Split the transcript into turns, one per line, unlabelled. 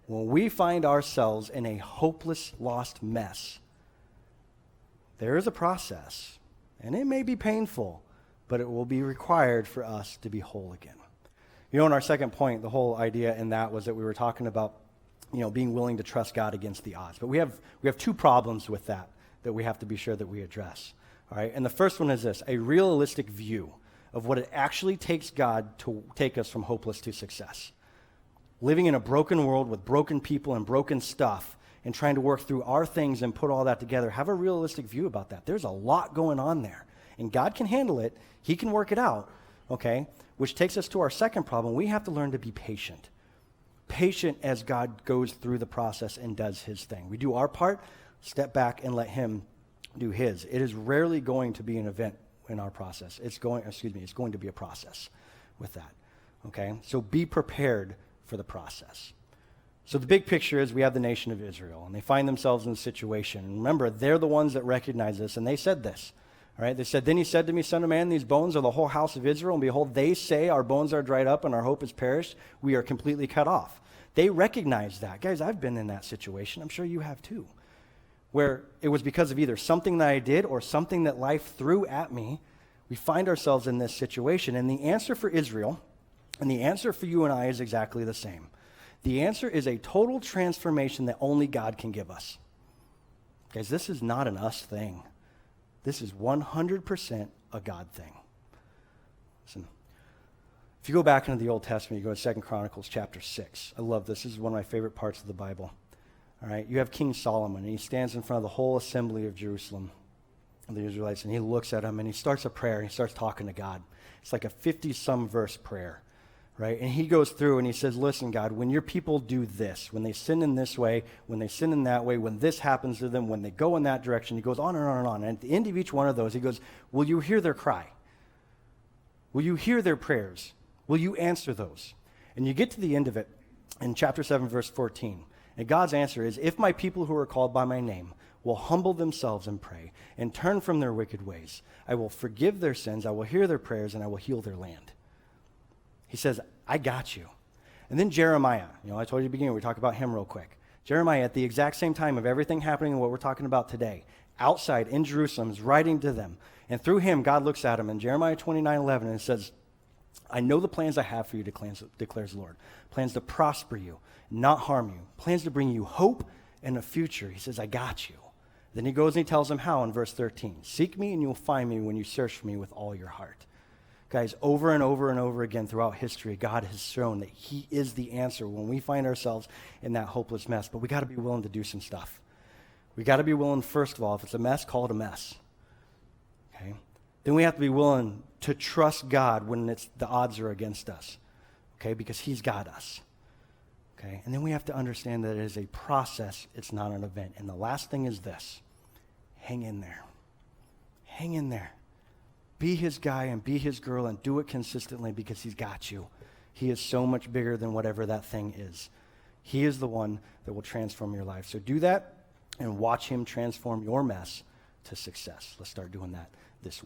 When we find ourselves in a hopeless, lost mess, there is a process, and it may be painful, but it will be required for us to be whole again. You know, in our second point, the whole idea in that was that we were talking about, being willing to trust God against the odds. But we have two problems with that we have to be sure that we address. All right, and the first one is this: a realistic view of what it actually takes God to take us from hopeless to success. Living in a broken world with broken people and broken stuff and trying to work through our things and put all that together, have a realistic view about that. There's a lot going on there, and God can handle it. He can work it out, okay? Which takes us to our second problem. We have to learn to be patient. Patient as God goes through the process and does his thing. We do our part, step back and let him do his. It is rarely going to be an event in our process. It's going to be a process with that, okay? So be prepared for the process. So the big picture is we have the nation of Israel, and they find themselves in a situation. And remember, they're the ones that recognize this, and they said this, all right? They said, "Then he said to me, Son of man, these bones are the whole house of Israel, and behold, they say our bones are dried up and our hope is perished. We are completely cut off." They recognize that. Guys, I've been in that situation. I'm sure you have too, where it was because of either something that I did or something that life threw at me. We find ourselves in this situation. And the answer for Israel and the answer for you and I is exactly the same. The answer is a total transformation that only God can give us. Guys, this is not an us thing. This is 100% a God thing. Listen, if you go back into the Old Testament, you go to 2 Chronicles chapter 6. I love this. This is one of my favorite parts of the Bible. All right, you have King Solomon, and he stands in front of the whole assembly of Jerusalem, of the Israelites, and he looks at them, and he starts a prayer, and he starts talking to God. It's like a 50-some verse prayer, right? And he goes through, and he says, "Listen, God, when your people do this, when they sin in this way, when they sin in that way, when this happens to them, when they go in that direction," he goes on and on and on. And at the end of each one of those, he goes, "Will you hear their cry? Will you hear their prayers? Will you answer those?" And you get to the end of it in chapter 7, verse 14. And God's answer is, "If my people who are called by my name will humble themselves and pray and turn from their wicked ways, I will forgive their sins, I will hear their prayers, and I will heal their land." He says, I got you. And then Jeremiah, I told you at the beginning, we talk about him real quick. Jeremiah, at the exact same time of everything happening and what we're talking about today, outside in Jerusalem, is writing to them. And through him, God looks at him in Jeremiah 29:11 and says, "I know the plans I have for you, declares the Lord. Plans to prosper you, not harm you. Plans to bring you hope and a future." He says, I got you. Then he goes and he tells them how in verse 13. "Seek me and you will find me when you search for me with all your heart." Guys, over and over and over again throughout history, God has shown that he is the answer when we find ourselves in that hopeless mess. But we got to be willing to do some stuff. We got to be willing, first of all, if it's a mess, call it a mess. Okay? Then we have to be willing to trust God when the odds are against us. Okay? Because he's got us. Okay? And then we have to understand that it is a process. It's not an event. And the last thing is this. Hang in there. Hang in there. Be his guy and be his girl and do it consistently because he's got you. He is so much bigger than whatever that thing is. He is the one that will transform your life. So do that and watch him transform your mess to success. Let's start doing that this week.